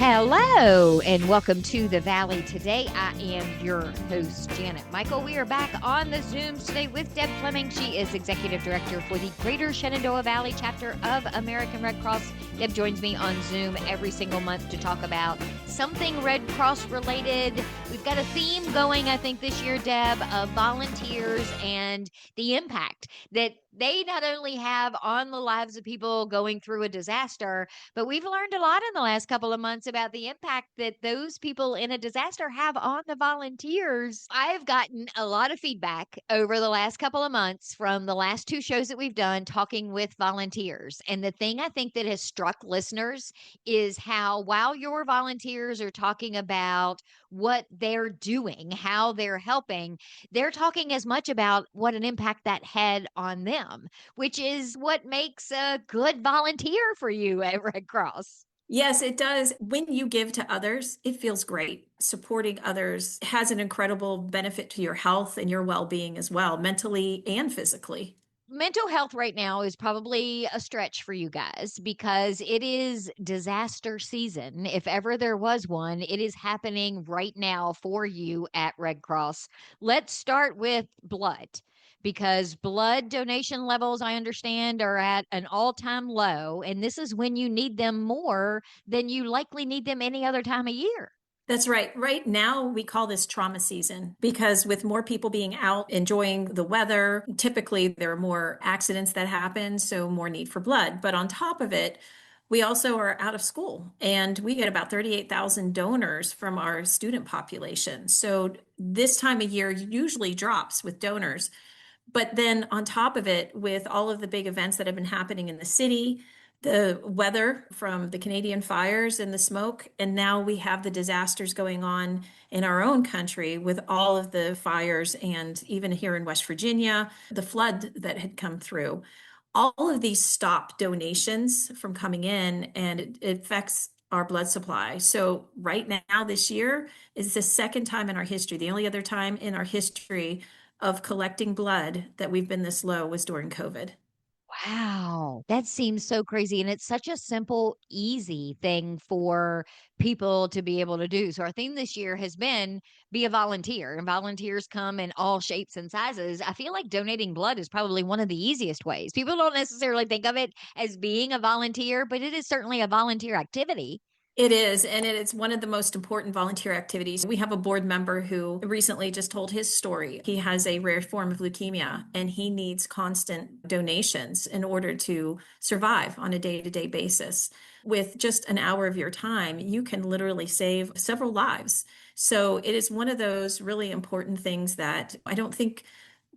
Hello and welcome to the Valley today. I am your host, Janet Michael. We are back on the Zooms today with Deb Fleming. She is Executive Director for the Greater Shenandoah Valley Chapter of American Red Cross. Deb joins me on Zoom every single month to talk about something Red Cross related. We've got a theme going, I think, this year, Deb, of volunteers and the impact that they not only have on the lives of people going through a disaster, but we've learned a lot in the last couple of months about the impact that those people in a disaster have on the volunteers. I've gotten a lot of feedback over the last couple of months from the last two shows that we've done talking with volunteers. And the thing I think that has struck listeners is how, while your volunteers are talking about what they're doing, how they're helping, they're talking as much about what an impact that had on them, which is what makes a good volunteer for you at Red Cross. Yes, it does. When you give to others, it feels great. Supporting others has an incredible benefit to your health and your well-being as well, mentally and physically. Mental health right now is probably a stretch for you guys because it is disaster season. If ever there was one, it is happening right now for you at Red Cross. Let's start with blood because blood donation levels, I understand, are at an all-time low. And this is when you need them more than you likely need them any other time of year. That's right. Right now, we call this trauma season because with more people being out enjoying the weather, typically there are more accidents that happen, so more need for blood. But on top of it, we also are out of school and we get about 38,000 donors from our student population. So this time of year usually drops with donors. But then on top of it, with all of the big events that have been happening in the city, the weather from the Canadian fires and the smoke, and now we have the disasters going on in our own country with all of the fires and even here in West Virginia, the flood that had come through. All of these stop donations from coming in and it affects our blood supply. So right now, this year is the second time in our history. The only other time in our history of collecting blood that we've been this low was during COVID. Wow, that seems so crazy. And it's such a simple, easy thing for people to be able to do. So, our theme this year has been be a volunteer, and volunteers come in all shapes and sizes. I feel like donating blood is probably one of the easiest ways. People don't necessarily think of it as being a volunteer, but it is certainly a volunteer activity. It is, and it is one of the most important volunteer activities. We have a board member who recently just told his story. He has a rare form of leukemia and he needs constant donations in order to survive on a day-to-day basis. With just an hour of your time, you can literally save several lives. So it is one of those really important things that I don't think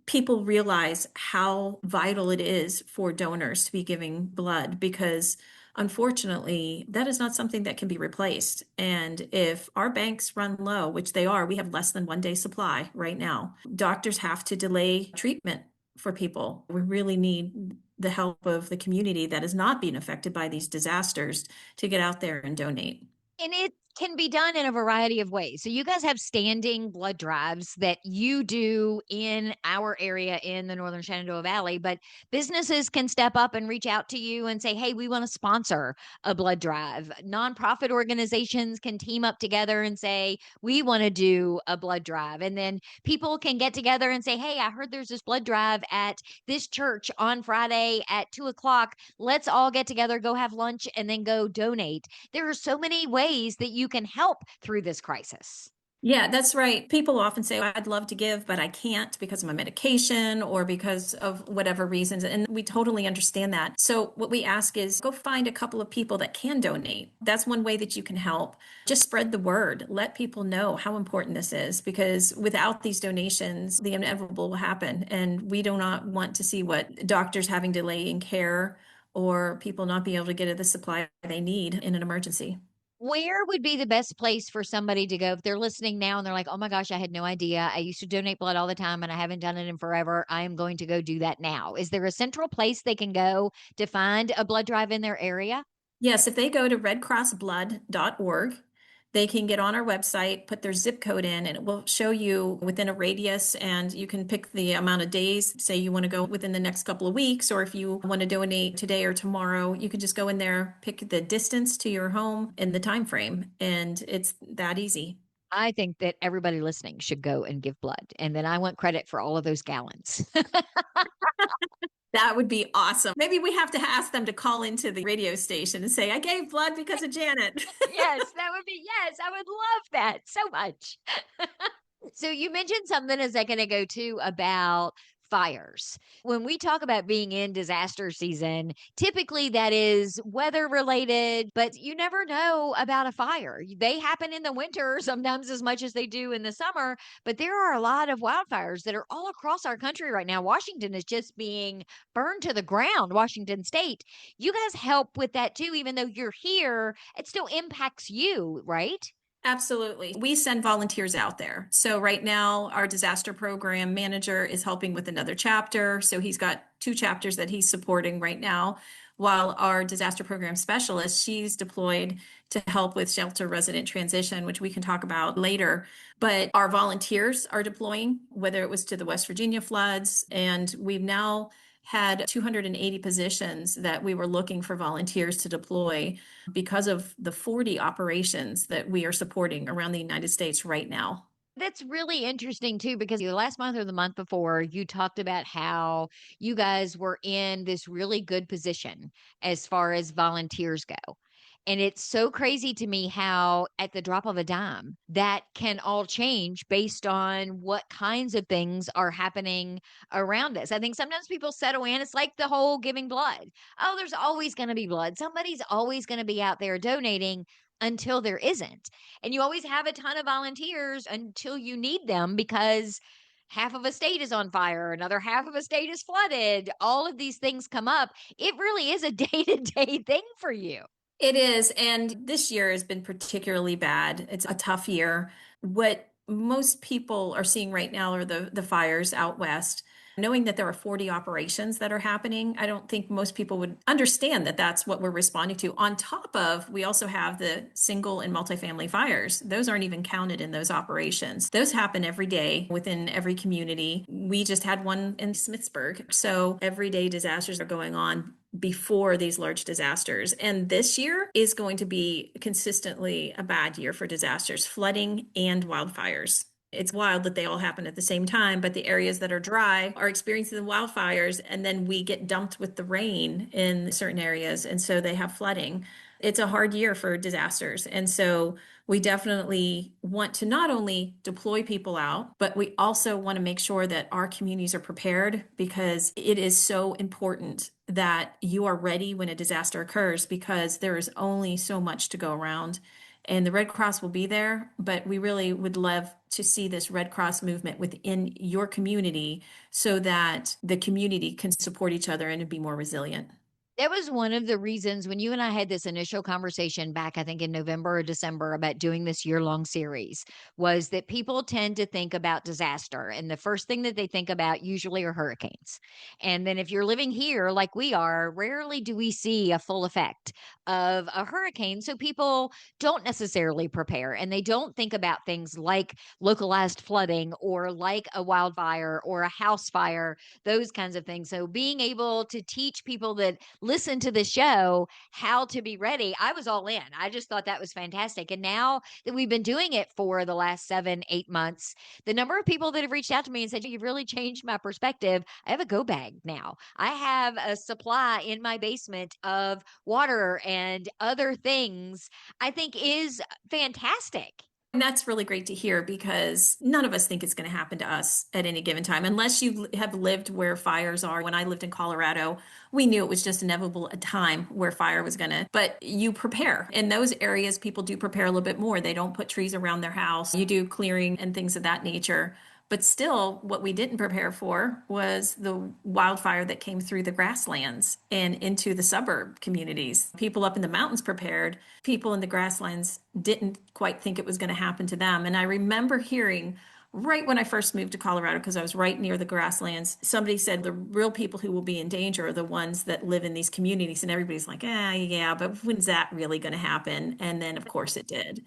people realize how vital it is for donors to be giving blood because unfortunately, that is not something that can be replaced. And if our banks run low, which they are, we have less than 1 day supply right now. Doctors have to delay treatment for people. We really need the help of the community that is not being affected by these disasters to get out there and donate. And it can be done in a variety of ways. So you guys have standing blood drives that you do in our area in the Northern Shenandoah Valley, but businesses can step up and reach out to you and say, hey, we want to sponsor a blood drive. Nonprofit organizations can team up together and say, we want to do a blood drive. And then people can get together and say, hey, I heard there's this blood drive at this church on Friday at 2 o'clock. Let's all get together, go have lunch, and then go donate. There are so many ways that you can help through this crisis. Yeah, that's right. People often say, I'd love to give, but I can't because of my medication or because of whatever reasons. And we totally understand that. So what we ask is go find a couple of people that can donate. That's one way that you can help. Just spread the word. Let people know how important this is because without these donations, the inevitable will happen. And we do not want to see what doctors having delay in care or people not being able to get the supply they need in an emergency. Where would be the best place for somebody to go if they're listening now and they're like, oh my gosh, I had no idea. I used to donate blood all the time and I haven't done it in forever. I am going to go do that now. Is there a central place they can go to find a blood drive in their area? Yes, if they go to redcrossblood.org, they can get on our website, put their zip code in, and it will show you within a radius. And you can pick the amount of days. Say you want to go within the next couple of weeks, or if you want to donate today or tomorrow, you can just go in there, pick the distance to your home and the time frame, and it's that easy. I think that everybody listening should go and give blood. And then I want credit for all of those gallons. That would be awesome. Maybe we have to ask them to call into the radio station and say, I gave blood because of Janet. Yes, that would be, yes, I would love that so much. So you mentioned something a second ago too about fires. When we talk about being in disaster season, typically that is weather related, but you never know about a fire. They happen in the winter sometimes as much as they do in the summer, but there are a lot of wildfires that are all across our country right now. Washington is just being burned to the ground, Washington state. You guys help with that too, even though you're here, it still impacts you, right? Absolutely. We send volunteers out there. So right now, our disaster program manager is helping with another chapter. So he's got two chapters that he's supporting right now, while our disaster program specialist, she's deployed to help with shelter resident transition, which we can talk about later. But our volunteers are deploying, whether it was to the West Virginia floods, and we've now had 280 positions that we were looking for volunteers to deploy because of the 40 operations that we are supporting around the United States right now. That's really interesting too, because the last month or the month before, you talked about how you guys were in this really good position as far as volunteers go. And it's so crazy to me how, at the drop of a dime, that can all change based on what kinds of things are happening around us. I think sometimes people settle in. It's like the whole giving blood. Oh, there's always going to be blood. Somebody's always going to be out there donating until there isn't. And you always have a ton of volunteers until you need them because half of a state is on fire, another half of a state is flooded. All of these things come up. It really is a day to day thing for you. It is. And this year has been particularly bad. It's a tough year. What most people are seeing right now are the fires out west. Knowing that there are 40 operations that are happening, I don't think most people would understand that that's what we're responding to. On top of, we also have the single and multifamily fires. Those aren't even counted in those operations. Those happen every day within every community. We just had one in Smithsburg. So everyday disasters are going on before these large disasters. And this year is going to be consistently a bad year for disasters, flooding and wildfires. It's wild that they all happen at the same time, but the areas that are dry are experiencing the wildfires, and then we get dumped with the rain in certain areas, and so they have flooding. It's a hard year for disasters. And so we definitely want to not only deploy people out, but we also want to make sure that our communities are prepared, because it is so important that you are ready when a disaster occurs, because there is only so much to go around. And the Red Cross will be there, but we really would love to see this Red Cross movement within your community so that the community can support each other and be more resilient. That was one of the reasons when you and I had this initial conversation back, I think in November or December, about doing this year-long series, was that people tend to think about disaster. And the first thing that they think about usually are hurricanes. And then if you're living here like we are, rarely do we see a full effect of a hurricane. So people don't necessarily prepare, and they don't think about things like localized flooding or like a wildfire or a house fire, those kinds of things. So being able to teach people that listen to the show how to be ready, I was all in. I just thought that was fantastic. And now that we've been doing it for the last 7, 8 months, the number of people that have reached out to me and said, you've really changed my perspective. I have a go bag now. I have a supply in my basement of water and other things, I think is fantastic. And that's really great to hear, because none of us think it's going to happen to us at any given time, unless you have lived where fires are. When I lived in Colorado, we knew it was just inevitable a time where fire was going to, but you prepare. In those areas, people do prepare a little bit more. They don't put trees around their house. You do clearing and things of that nature. But still, what we didn't prepare for was the wildfire that came through the grasslands and into the suburb communities. People up in the mountains prepared. People in the grasslands didn't quite think it was going to happen to them. And I remember hearing right when I first moved to Colorado, because I was right near the grasslands, somebody said the real people who will be in danger are the ones that live in these communities. And everybody's like, yeah, but when's that really going to happen? And then, of course, it did.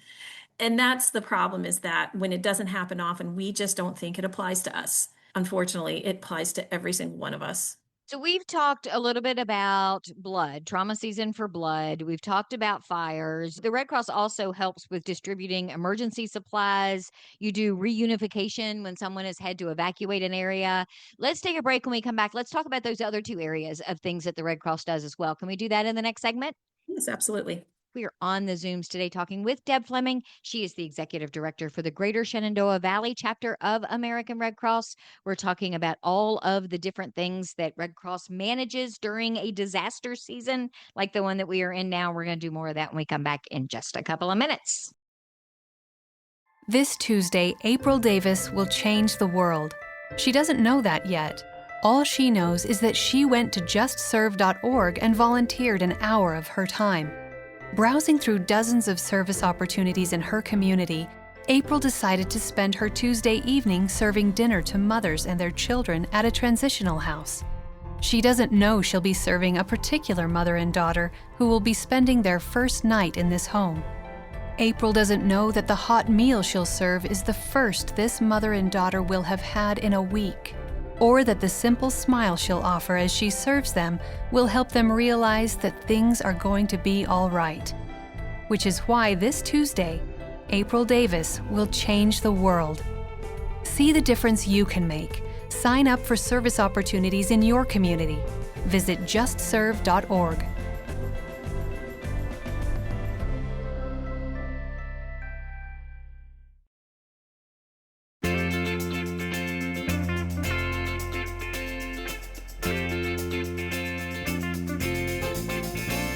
And that's the problem, is that when it doesn't happen often, we just don't think it applies to us. Unfortunately, it applies to every single one of us. So we've talked a little bit about blood, trauma season for blood. We've talked about fires. The Red Cross also helps with distributing emergency supplies. You do reunification when someone has had to evacuate an area. Let's take a break. When we come back, let's talk about those other two areas of things that the Red Cross does as well. Can we do that in the next segment? Yes, absolutely. We are on the Zooms today talking with Deb Fleming. She is the executive director for the Greater Shenandoah Valley Chapter of American Red Cross. We're talking about all of the different things that Red Cross manages during a disaster season like the one that we are in now. We're going to do more of that when we come back in just a couple of minutes. This Tuesday, April Davis will change the world. She doesn't know that yet. All she knows is that she went to justserve.org and volunteered an hour of her time. Browsing through dozens of service opportunities in her community, April decided to spend her Tuesday evening serving dinner to mothers and their children at a transitional house. She doesn't know she'll be serving a particular mother and daughter who will be spending their first night in this home. April doesn't know that the hot meal she'll serve is the first this mother and daughter will have had in a week, or that the simple smile she'll offer as she serves them will help them realize that things are going to be all right. Which is why this Tuesday, April Davis will change the world. See the difference you can make. Sign up for service opportunities in your community. Visit justserve.org.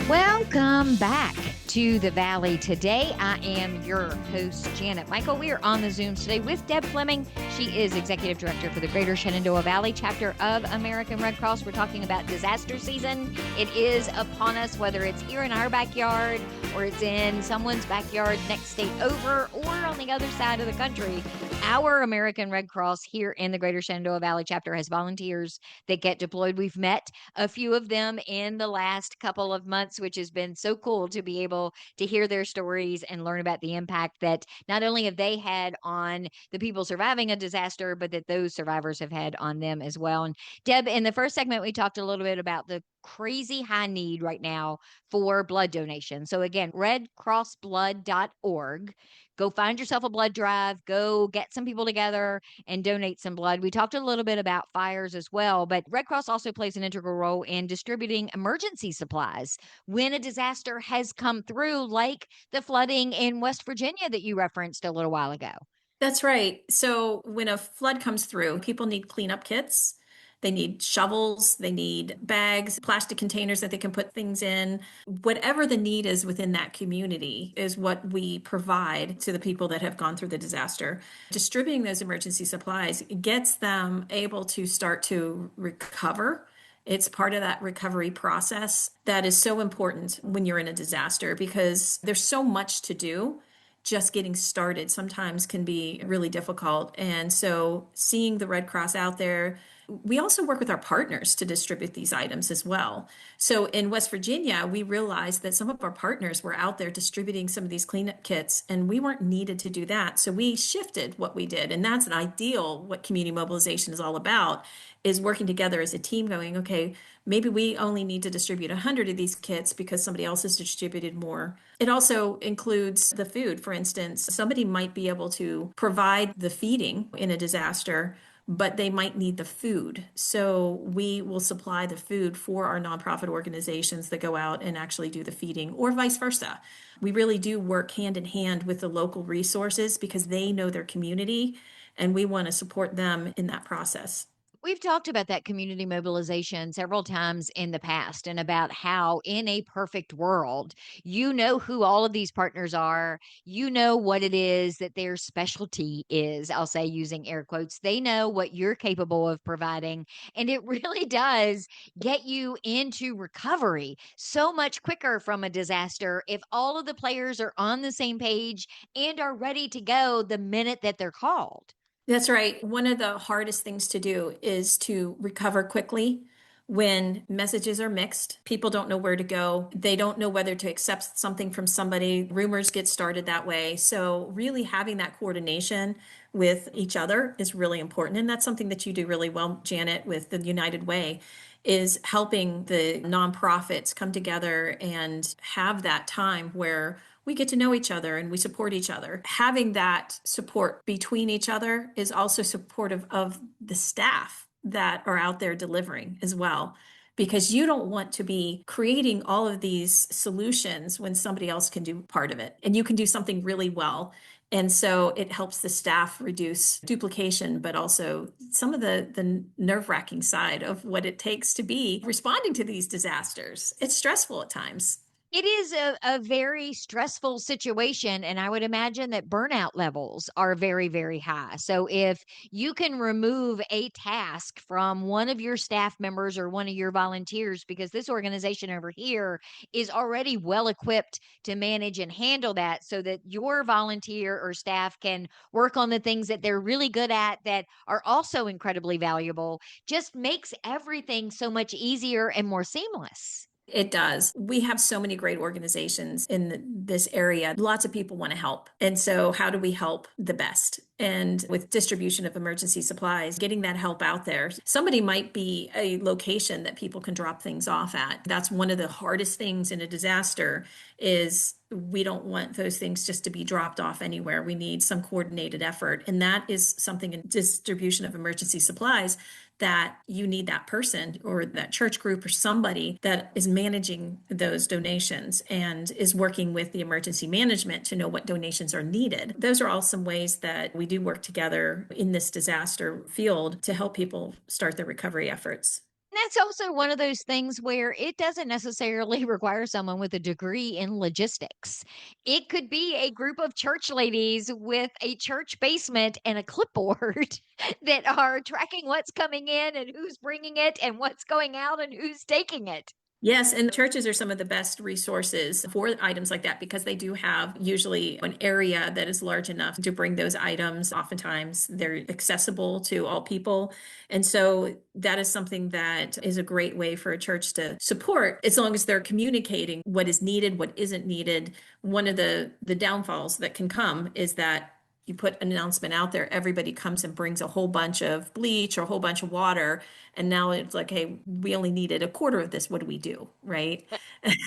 Welcome back to the Valley today. I am your host, Janet Michael. We are on the Zoom today with Deb Fleming. She is executive director for the Greater Shenandoah Valley Chapter of American Red Cross. We're talking about disaster season. It is upon us, whether it's here in our backyard or it's in someone's backyard next state over or on the other side of the country. Our American Red Cross here in the Greater Shenandoah Valley Chapter has volunteers that get deployed. We've met a few of them in the last couple of months, which has been so cool to be able to hear their stories and learn about the impact that not only have they had on the people surviving a disaster, but that those survivors have had on them as well. And Deb, in the first segment, we talked a little bit about the crazy high need right now for blood donation. So again, redcrossblood.org. Go find yourself a blood drive, go get some people together and donate some blood. We talked a little bit about fires as well, but Red Cross also plays an integral role in distributing emergency supplies when a disaster has come through, like the flooding in West Virginia that you referenced a little while ago. That's right. So when a flood comes through, people need cleanup kits. They need shovels, they need bags, plastic containers that they can put things in. Whatever the need is within that community is what we provide to the people that have gone through the disaster. Distributing those emergency supplies gets them able to start to recover. It's part of that recovery process that is so important when you're in a disaster, because there's so much to do. Just getting started sometimes can be really difficult. And so seeing the Red Cross out there, we also work with our partners to distribute these items as well. So in West Virginia, we realized that some of our partners were out there distributing some of these cleanup kits, and we weren't needed to do that. So we shifted what we did. And that's an ideal, what community mobilization is all about, is working together as a team going, okay, maybe we only need to distribute 100 of these kits because somebody else has distributed more. It also includes the food. For instance, somebody might be able to provide the feeding in a disaster, but they might need the food. So we will supply the food for our nonprofit organizations that go out and actually do the feeding, or vice versa. We really do work hand in hand with the local resources because they know their community, and we want to support them in that process. We've talked about that community mobilization several times in the past and about how, in a perfect world, you know who all of these partners are. You know what it is that their specialty is. I'll say, using air quotes. They know what you're capable of providing. And it really does get you into recovery so much quicker from a disaster if all of the players are on the same page and are ready to go the minute that they're called. That's right. One of the hardest things to do is to recover quickly when messages are mixed, people don't know where to go. They don't know whether to accept something from somebody. Rumors get started that way. So really having that coordination with each other is really important. And that's something that you do really well, Janet, with the United Way, is helping the nonprofits come together and have that time where we get to know each other and we support each other. Having that support between each other is also supportive of the staff that are out there delivering as well, because you don't want to be creating all of these solutions when somebody else can do part of it and you can do something really well. And so it helps the staff reduce duplication, but also some of the nerve-wracking side of what it takes to be responding to these disasters. It's stressful at times. It is a very stressful situation, and I would imagine that burnout levels are very, very high. So if you can remove a task from one of your staff members or one of your volunteers, because this organization over here is already well equipped to manage and handle that so that your volunteer or staff can work on the things that they're really good at that are also incredibly valuable, just makes everything so much easier and more seamless. It does. We have so many great organizations in this area. Lots of people want to help. And so, how do we help the best? And with distribution of emergency supplies, getting that help out there. Somebody might be a location that people can drop things off at. That's one of the hardest things in a disaster is we don't want those things just to be dropped off anywhere. We need some coordinated effort. And that is something in distribution of emergency supplies that you need that person or that church group or somebody that is managing those donations and is working with the emergency management to know what donations are needed. Those are all some ways that we do work together in this disaster field to help people start their recovery efforts. That's also one of those things where it doesn't necessarily require someone with a degree in logistics. It could be a group of church ladies with a church basement and a clipboard that are tracking what's coming in and who's bringing it and what's going out and who's taking it. Yes, and churches are some of the best resources for items like that because they do have usually an area that is large enough to bring those items. Oftentimes, they're accessible to all people. And so that is something that is a great way for a church to support as long as they're communicating what is needed, what isn't needed. One of the downfalls that can come is that you put an announcement out there, everybody comes and brings a whole bunch of bleach or a whole bunch of water. And now it's like, hey, we only needed a quarter of this. What do we do? Right.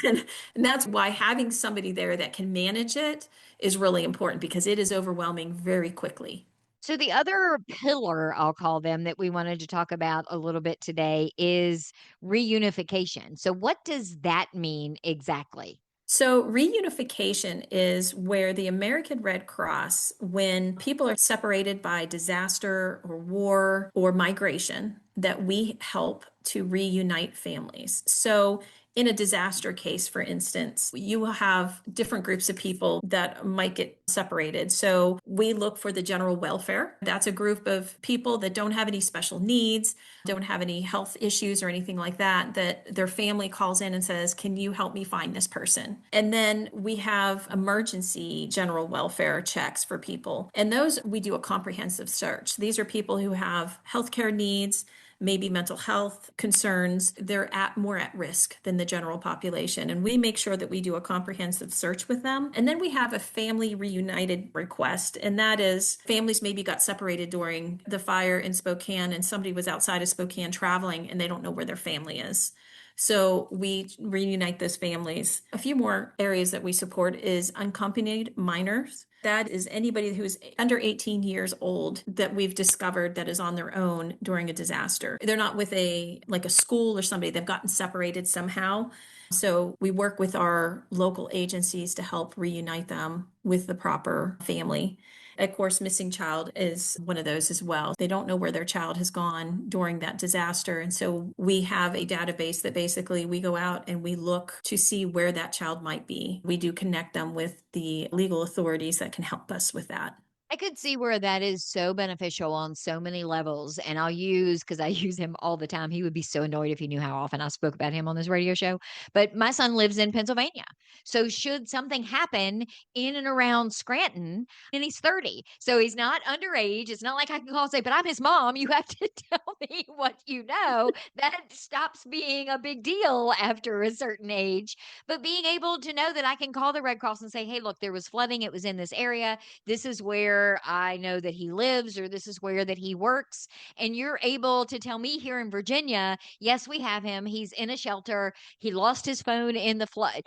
And that's why having somebody there that can manage it is really important because it is overwhelming very quickly. So, the other pillar, I'll call them, that we wanted to talk about a little bit today is reunification. So, what does that mean exactly? So, reunification is where the American Red Cross, when people are separated by disaster or war or migration, that we help to reunite families. So, in a disaster case, for instance, you will have different groups of people that might get separated. So we look for the general welfare. That's a group of people that don't have any special needs, don't have any health issues or anything like that, that their family calls in and says, can you help me find this person? And then we have emergency general welfare checks for people. And those, we do a comprehensive search. These are people who have healthcare needs, maybe mental health concerns. They're more at risk than the general population. And we make sure that we do a comprehensive search with them. And then we have a family reunited request. And that is families maybe got separated during the fire in Spokane and somebody was outside of Spokane traveling and they don't know where their family is. So we reunite those families. A few more areas that we support is unaccompanied minors. That is anybody who's under 18 years old that we've discovered that is on their own during a disaster. They're not with a school or somebody. They've gotten separated somehow. So we work with our local agencies to help reunite them with the proper family. Of course, missing child is one of those as well. They don't know where their child has gone during that disaster. And so we have a database that basically we go out and we look to see where that child might be. We do connect them with the legal authorities that can help us with that. I could see where that is so beneficial on so many levels. And I'll use, because I use him all the time. He would be so annoyed if he knew how often I spoke about him on this radio show. But my son lives in Pennsylvania. So, should something happen in and around Scranton, and he's 30, so he's not underage. It's not like I can call and say, but I'm his mom. You have to tell me what you know. That stops being a big deal after a certain age. But being able to know that I can call the Red Cross and say, hey, look, there was flooding. It was in this area. This is where I know that he lives, or this is where that he works. And you're able to tell me here in Virginia, yes, we have him. He's in a shelter. He lost his phone in the flood.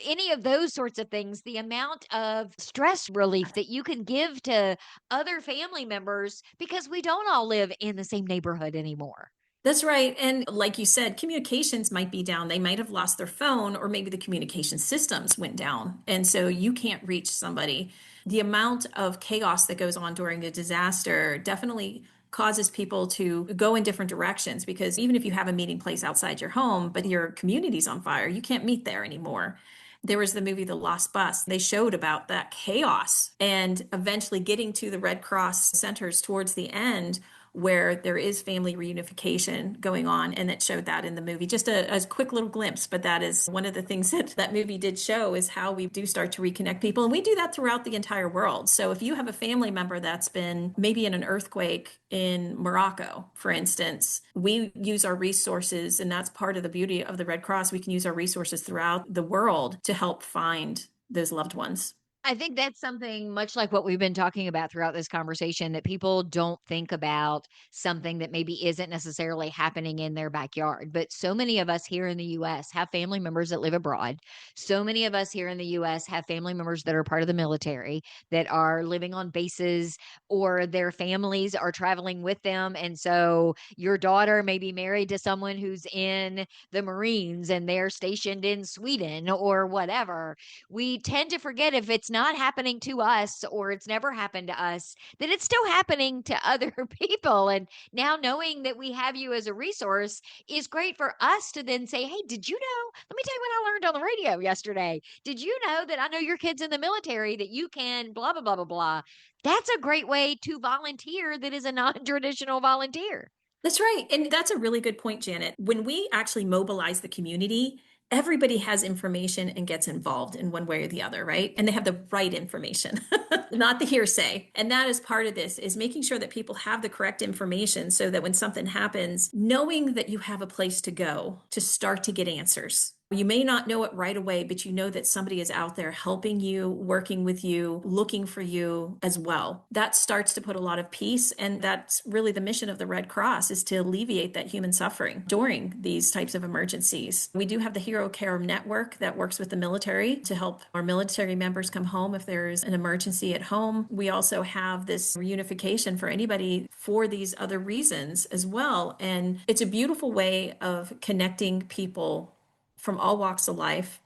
Any of those sorts of things, the amount of stress relief that you can give to other family members, because we don't all live in the same neighborhood anymore. That's right. And like you said, communications might be down. They might have lost their phone, or maybe the communication systems went down. And so you can't reach somebody. The amount of chaos that goes on during a disaster definitely causes people to go in different directions, because even if you have a meeting place outside your home, but your community's on fire, you can't meet there anymore. There was the movie The Lost Bus. They showed about that chaos and eventually getting to the Red Cross centers towards the end, where there is family reunification going on, and it showed that in the movie. Just a quick little glimpse, but that is one of the things that that movie did show, is how we do start to reconnect people. And we do that throughout the entire world. So if you have a family member that's been maybe in an earthquake in Morocco, for instance, we use our resources, and that's part of the beauty of the Red Cross. We can use our resources throughout the world to help find those loved ones. I think that's something much like what we've been talking about throughout this conversation, that people don't think about something that maybe isn't necessarily happening in their backyard. But so many of us here in the US have family members that live abroad. So many of us here in the US have family members that are part of the military, that are living on bases, or their families are traveling with them. And so your daughter may be married to someone who's in the Marines and they're stationed in Sweden or whatever. We tend to forget, if it's not happening to us, or it's never happened to us, that it's still happening to other people. And now knowing that we have you as a resource is great for us to then say, hey, did you know? Let me tell you what I learned on the radio yesterday. Did you know that I know your kid's in the military, that you can blah, blah, blah, blah, blah. That's a great way to volunteer that is a non traditional volunteer. That's right. And that's a really good point, Janet. When we actually mobilize the community, everybody has information and gets involved in one way or the other, right? And they have the right information, not the hearsay. And that is part of this, is making sure that people have the correct information, so that when something happens, knowing that you have a place to go to start to get answers. You may not know it right away, but you know that somebody is out there helping you, working with you, looking for you as well. That starts to put a lot of peace. And that's really the mission of the Red Cross, is to alleviate that human suffering during these types of emergencies. We do have the Hero Care Network that works with the military to help our military members come home if there's an emergency at home. We also have this reunification for anybody for these other reasons as well. And it's a beautiful way of connecting people from all walks of life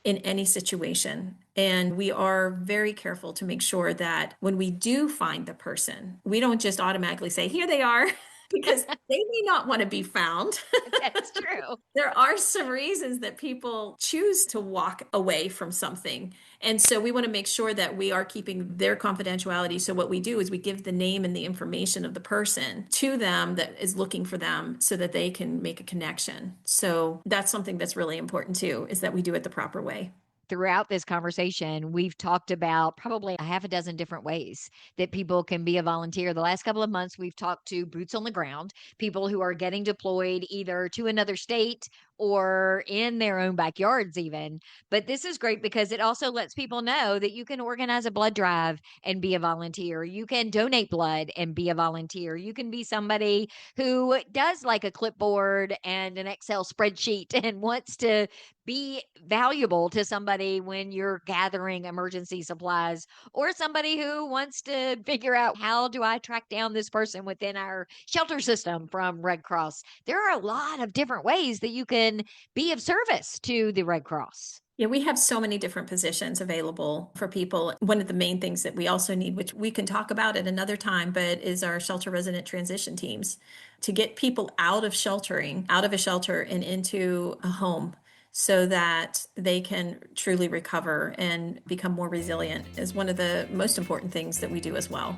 in any situation. And we are very careful to make sure that when we do find the person, we don't just automatically say, here they are, because they may not want to be found. That's true. There are some reasons that people choose to walk away from something. And so we want to make sure that we are keeping their confidentiality. So what we do is we give the name and the information of the person to them that is looking for them, so that they can make a connection. So that's something that's really important too, is that we do it the proper way. Throughout this conversation, we've talked about probably a half a dozen different ways that people can be a volunteer. The last couple of months, we've talked to boots on the ground, people who are getting deployed either to another state or in their own backyards, even. But this is great because it also lets people know that you can organize a blood drive and be a volunteer. You can donate blood and be a volunteer. You can be somebody who does like a clipboard and an Excel spreadsheet and wants to be valuable to somebody when you're gathering emergency supplies, or somebody who wants to figure out, how do I track down this person within our shelter system from Red Cross. There are a lot of different ways that you can be of service to the Red Cross. Yeah, we have so many different positions available for people. One of the main things that we also need, which we can talk about at another time, but is our shelter resident transition teams, to get people out of a shelter and into a home, so that they can truly recover and become more resilient is one of the most important things that we do as well.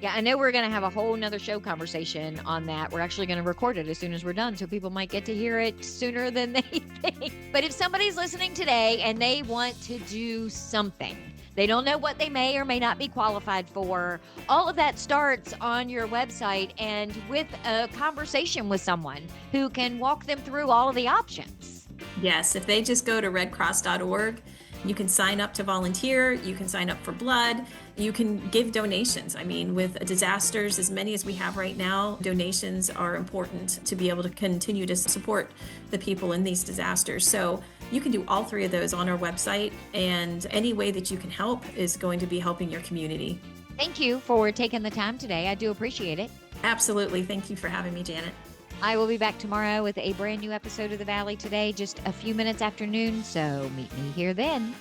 Yeah, I know we're going to have a whole nother show conversation on that. We're actually going to record it as soon as we're done, so people might get to hear it sooner than they think. But if somebody's listening today and they want to do something, they don't know what they may or may not be qualified for, all of that starts on your website and with a conversation with someone who can walk them through all of the options. Yes, if they just go to redcross.org, you can sign up to volunteer, you can sign up for blood, you can give donations. I mean, with disasters, as many as we have right now, donations are important to be able to continue to support the people in these disasters. So you can do all three of those on our website, and any way that you can help is going to be helping your community. Thank you for taking the time today. I do appreciate it. Absolutely. Thank you for having me, Janet. I will be back tomorrow with a brand new episode of The Valley Today, just a few minutes after noon, so meet me here then.